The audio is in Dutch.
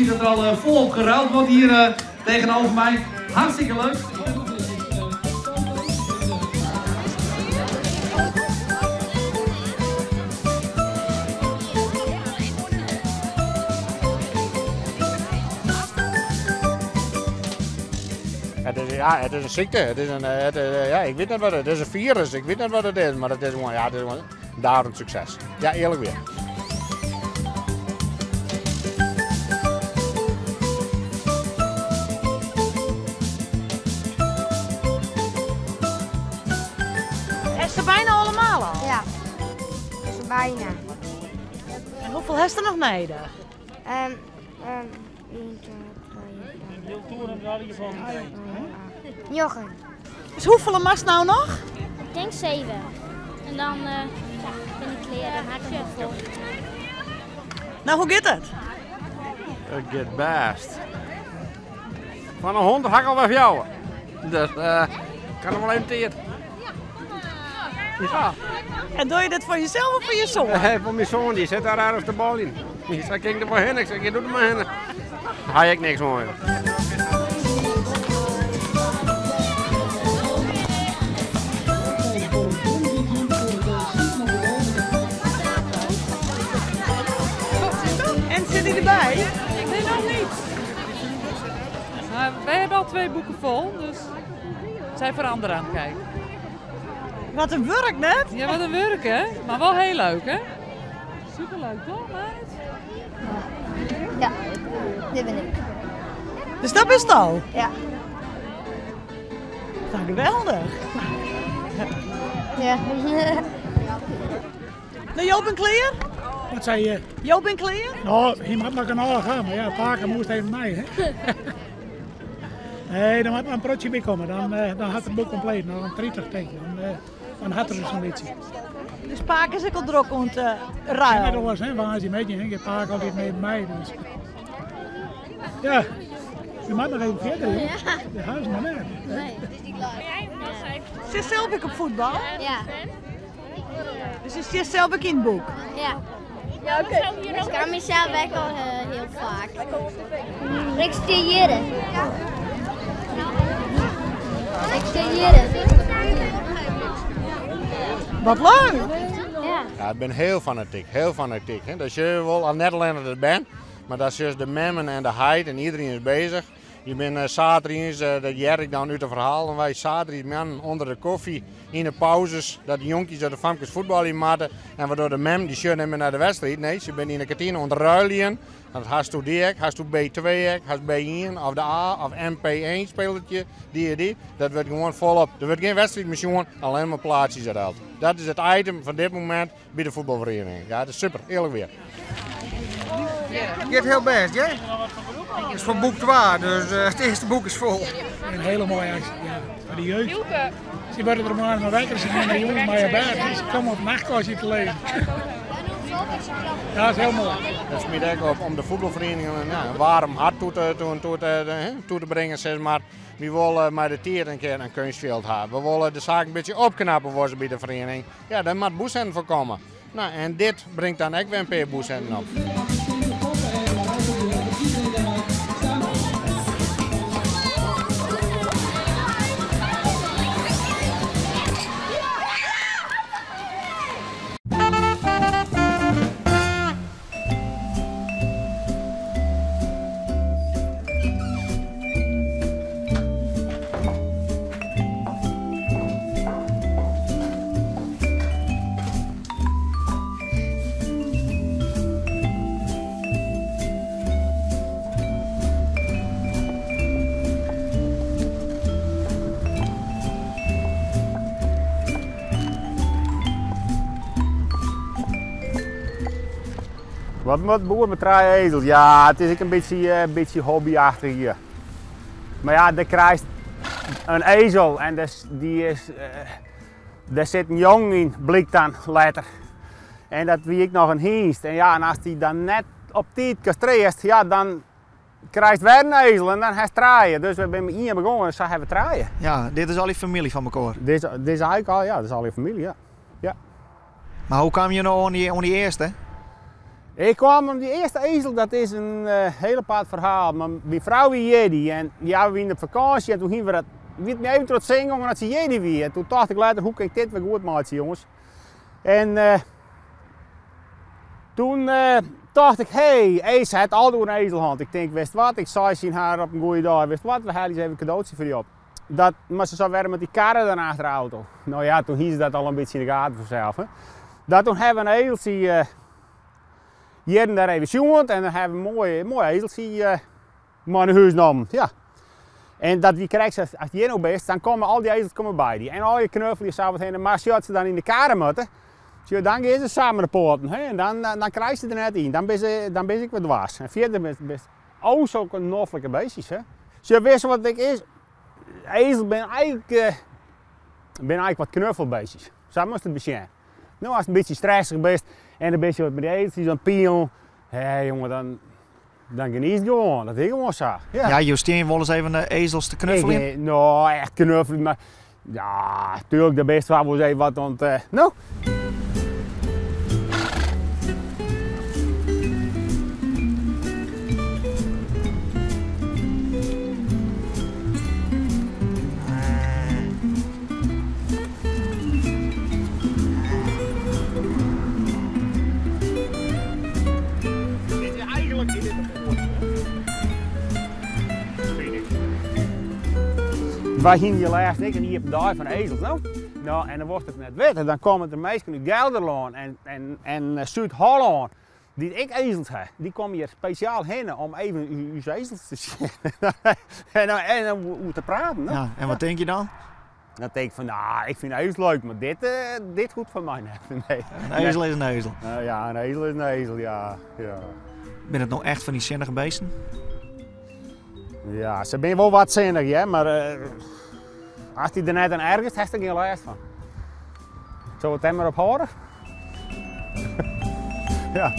zie dat er al volop geruild wordt hier tegenover mij. Hartstikke leuk. Het is een ziekte. Het is ik weet niet wat het is. Het is een virus. Ik weet niet wat het is, maar het is gewoon, daar een succes. Ja, eerlijk weer. Is er bijna allemaal al? Ja, is bijna. En hoeveel heeft er nog nodig? 1, 2, 3, 4, 5. Dus hoeveel mast nou nog? Ik denk 7. En dan ben ik kleren, haakje vol. Nou, hoe gaat het? Het gaat best. Van een hond hak al bij jou. Dus kan hem alleen teer. Ja. En doe je dit voor jezelf of voor je zoon? Voor mijn zoon, die zit daar ergens de bal in. Die zei, kijk er voor hen. Ik zeg, je doet er maar hen. Ga ik niks mooi. En zit hij erbij? Nee, nog niet. Maar wij hebben al 2 boeken vol, dus we zijn voor anderen aan het kijken. Wat een werk net. Ja, wat een werk hè, maar wel heel leuk hè. Superleuk toch, meid? Ja, dit ben ik. Dus dat is het al? Ja. Nou, geweldig. Ja. Nou, Joop en Kleer? Wat zei je? Joop en Kleer? Nou, je moet naar kanaal gaan, maar ja, Paken moest even mee. Hè? Nee, dan moet maar een protje bij komen. Dan had het boek compleet. Dan 30 tegen. Dan had er zo'n beetje. Dus Paak is ook al druk om te Ja, ruilen. dat was hè, waar is hij met je? Je Paken altijd mee bij mij. Dus. Ja, je moet nog even verder. Hè? De huis maar net. Zit zelf ook op voetbal? Ja. Dus je zit zelf ook in het boek? Ja. Ik kan mezelf ook al heel vaak. Registreren. Wat leuk! Ja. Ik ben heel fanatiek, heel fanatiek. Hè. Dat je wel al net alleen dat bent, maar dat is dus de memmen en de heid en iedereen is bezig. Je bent zaterdag, dat Jerk dan uit het verhaal, en wij zaterdag man onder de koffie in de pauzes, dat de jonkies uit de famkes voetbal in maten en waardoor de mem die shirt nemen naar de wedstrijd. Nee, ze bent in de kantine ontruilen. Dat hast du die, hast du B2, hast B1 of de A of MP1 spelertje, die. Dat wordt gewoon volop. Er wordt geen wedstrijd misschien, alleen maar plaatsjes eruit. Dat is het item van dit moment bij de voetbalvereniging. Ja, dat is super, eerlijk weer. Het gaat heel best, ja? Het is voor boek 2, dus het eerste boek is vol. Een hele mooie actie. Ja, voor de jeugd. Ze worden er maar wekker. Ze gaan naar jongens maar je bed. Ze komen op nachtkastje te leven. Ja, dat is heel mooi. Dat is middag op om de voetbalvereniging een warm hart toe te brengen, zeg maar. We willen met de tier een keer een kunstveld hebben. We willen de zaak een beetje opknappen worden bij de vereniging. Ja, daar moet boezenden voor komen. Nou, en dit brengt dan ook weer een paar boezenden op. Wat boer met 3 ezels? Ja, het is ook een beetje hobbyachtig hier. Maar ja, daar krijgt een ezel en daar zit een jong in, blijkt dan later. En dat wie ik nog een hingst. En ja, en als die dan net op tijd castreert, ja, dan krijgt weer een ezel en dan heeft draaien. Dus we zijn hier begonnen en zo hebben we draaien. Ja, dit is al die familie van elkaar. Dit is eigenlijk al, ja, dat is al je familie, ja. Maar hoe kwam je nou aan die eerste? Ik kwam op die eerste ezel, dat is een heel apart verhaal. Maar mijn vrouw wie Jedi en ja, we gingen op vakantie en toen gingen we dat, weet me even tot zingen omdat ze Jedi wie. En toen dacht ik later, hoe kan ik dit weer goed maken, jongens? En toen dacht ik, hé, Ace had al door een ezelhand. Ik denk, wist wat, ik zei zien haar op een goede dag, wist wat, we halen eens even een cadeautje voor je op. Maar ze zou weer met die karren dan achter de auto. Nou ja, toen hield ze dat al een beetje in de gaten voor zichzelf. Dat toen hebben we een ezeltje hier daar even zoend en dan hebben we een mooi ezeltje maar naar huis genomen. Ja. En dat wie krijgt als je nou bent, dan komen al die ezels bij die. En al je knuffeltjes zou heen, maar als je ze dan in de karren moeten, dan gaan ze samen de poorten. En dan krijg je er net in. Dan ben ik wat dwars. En verder ben ook zulke noffelijke beestjes. Hè. Ze wisten wat ik is. Ezel ben eigenlijk wat knuffelbeestjes. Zo moest het beginnen. Nou, als het een beetje stressig bent en een beetje wat met de ezeltjes aan pion, jongen, dan geniet het gewoon. Dat is gewoon zo. Ja, Ja, Justine wil eens even de ezels te knuffelen. Nou, echt knuffelen, maar ja, natuurlijk de beste wel eens even wat. Want, nou. Wij gingen je laatst en hier op de dag van ezels. Nou, en dan wordt het net wit. En dan komen de meesten uit Gelderland en Zuid-Holland, die ik ezels heb, die komen hier speciaal heen om even uw ezels te zien. en om te praten. Ja, en wat denk je dan? Dan denk ik van, nou, ik vind ezels leuk, maar dit goed voor mij. Nee. Een ezel is een ezel. Ja, een ezel is een ezel, ja. Ben het nou echt van die zinnige beesten? Ja, ze zijn wel wat zinnig, ja, maar als hij er net aan ergens, heeft er geen last van. Zullen we het hem maar op houden? Ja.